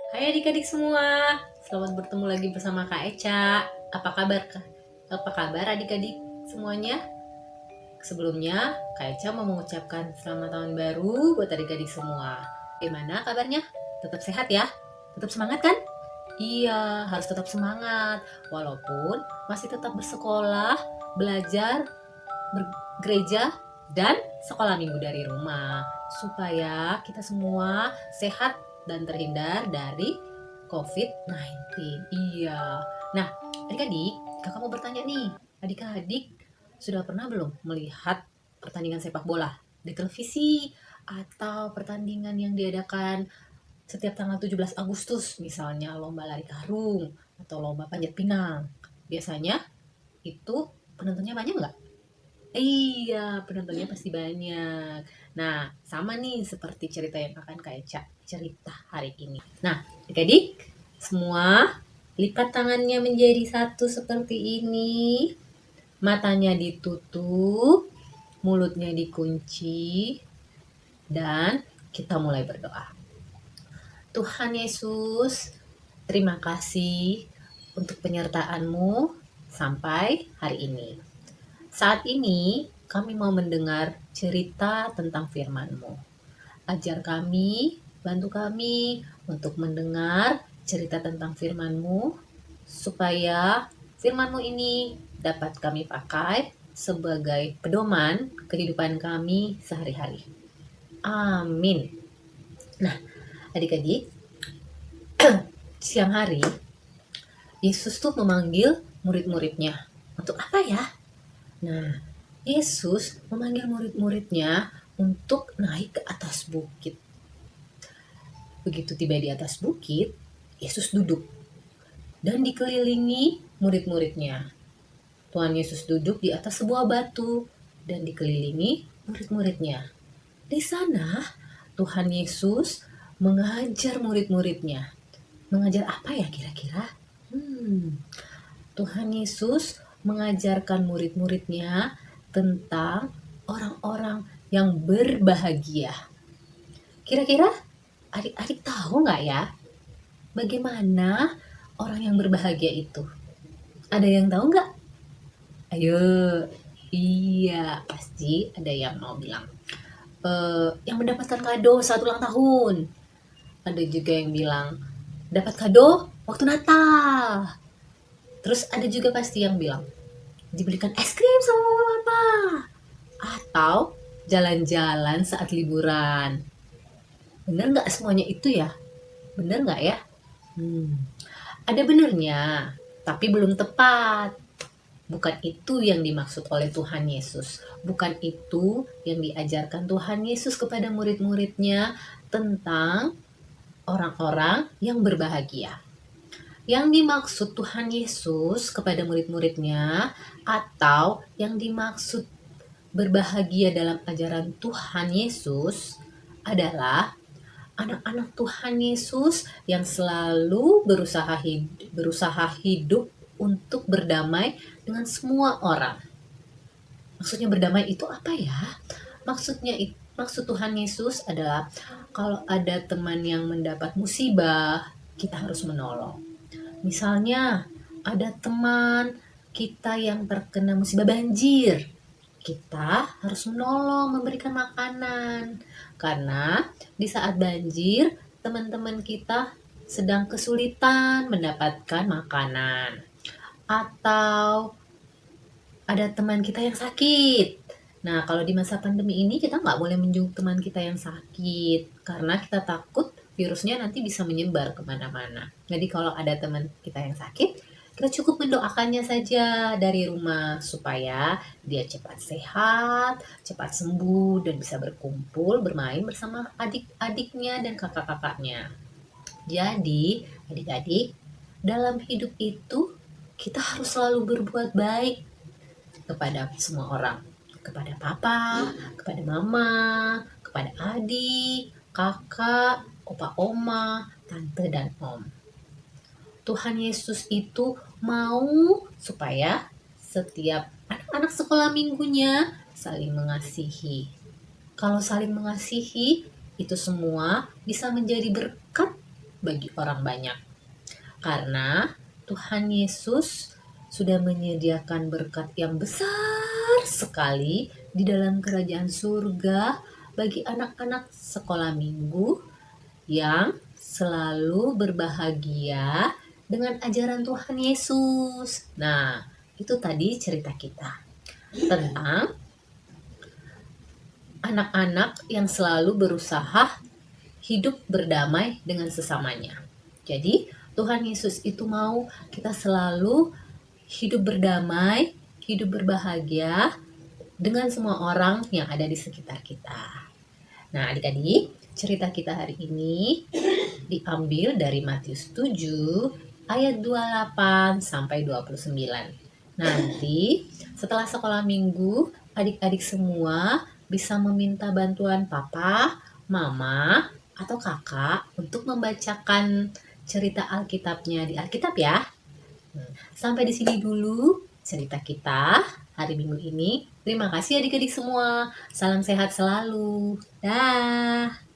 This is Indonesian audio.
Hai adik-adik semua, selamat bertemu lagi bersama Kak Eca. Apa kabar Kak? Apa kabar adik-adik semuanya? Sebelumnya, Kak Eca mau mengucapkan selamat tahun baru buat adik-adik semua. Gimana kabarnya? Tetap sehat ya? Tetap semangat kan? Iya, harus tetap semangat. Walaupun masih tetap bersekolah, belajar, bergereja, dan sekolah minggu dari rumah. Supaya kita semua sehat dan terhindar dari COVID-19. Iya. Nah, adik-adik, kakak mau bertanya nih. Adik-adik, sudah pernah belum melihat pertandingan sepak bola di televisi atau pertandingan yang diadakan setiap tanggal 17 Agustus, misalnya lomba lari karung atau lomba panjat pinang? Biasanya itu penontonnya banyak nggak? Iya, penontonnya pasti banyak. Nah, sama nih seperti cerita yang akan Kak Eca cerita hari ini. Nah, adik-adik, semua lipat tangannya menjadi satu seperti ini. Matanya ditutup, mulutnya dikunci, dan kita mulai berdoa. Tuhan Yesus, terima kasih untuk penyertaan-Mu sampai hari ini. Saat ini kami mau mendengar cerita tentang firman-Mu. Ajar kami, bantu kami untuk mendengar cerita tentang firman-Mu, supaya firman-Mu ini dapat kami pakai sebagai pedoman kehidupan kami sehari-hari. Amin. Nah, adik-adik, siang hari Yesus tuh memanggil murid-muridnya. Untuk apa ya? Nah, Yesus memanggil murid-muridnya untuk naik ke atas bukit. Begitu tiba di atas bukit, Yesus duduk dan dikelilingi murid-muridnya. Tuhan Yesus duduk di atas sebuah batu dan dikelilingi murid-muridnya. Di sana, Tuhan Yesus mengajar murid-muridnya. Mengajar apa ya kira-kira? Tuhan Yesus mengajarkan murid-muridnya tentang orang-orang yang berbahagia. Kira-kira adik-adik tahu nggak ya bagaimana orang yang berbahagia itu? Ada yang tahu nggak? Ayo, iya pasti ada yang mau bilang. Yang mendapatkan kado saat ulang tahun. Ada juga yang bilang dapat kado waktu Natal. Terus ada juga pasti yang bilang dibelikan es krim sama mama papa. Atau jalan-jalan saat liburan. Bener nggak semuanya itu ya? Bener nggak ya? Ada benernya, tapi belum tepat. Bukan itu yang dimaksud oleh Tuhan Yesus. Bukan itu yang diajarkan Tuhan Yesus kepada murid-muridnya tentang orang-orang yang berbahagia. Yang dimaksud Tuhan Yesus kepada murid-muridnya atau yang dimaksud berbahagia dalam ajaran Tuhan Yesus adalah anak-anak Tuhan Yesus yang selalu berusaha hidup untuk berdamai dengan semua orang. Maksudnya berdamai itu apa ya? Maksud Tuhan Yesus adalah kalau ada teman yang mendapat musibah, kita harus menolong. Misalnya ada teman kita yang terkena musibah banjir, kita harus menolong, memberikan makanan. Karena di saat banjir, teman-teman kita sedang kesulitan mendapatkan makanan. Atau ada teman kita yang sakit. Nah, kalau di masa pandemi ini kita nggak boleh menjenguk teman kita yang sakit. Karena kita takut virusnya nanti bisa menyebar kemana-mana. Jadi kalau ada teman kita yang sakit, kita cukup mendoakannya saja dari rumah supaya dia cepat sehat, cepat sembuh, dan bisa berkumpul, bermain bersama adik-adiknya dan kakak-kakaknya. Jadi, adik-adik, dalam hidup itu kita harus selalu berbuat baik kepada semua orang. Kepada papa, kepada mama, kepada adik, kakak, opa oma, tante, dan om. Tuhan Yesus itu mau supaya setiap anak-anak sekolah minggunya saling mengasihi. Kalau saling mengasihi, itu semua bisa menjadi berkat bagi orang banyak. Karena Tuhan Yesus sudah menyediakan berkat yang besar sekali di dalam kerajaan surga bagi anak-anak sekolah minggu yang selalu berbahagia dengan ajaran Tuhan Yesus. Nah, itu tadi cerita kita tentang anak-anak yang selalu berusaha hidup berdamai dengan sesamanya. Jadi, Tuhan Yesus itu mau kita selalu hidup berdamai, hidup berbahagia dengan semua orang yang ada di sekitar kita. Nah, adik-adik, cerita kita hari ini diambil dari Matius 7 ayat 28 sampai 29. Nanti setelah sekolah minggu, adik-adik semua bisa meminta bantuan papa, mama, atau kakak untuk membacakan cerita Alkitabnya di Alkitab ya. Sampai di sini dulu cerita kita hari Minggu ini. Terima kasih adik-adik semua. Salam sehat selalu. Dah.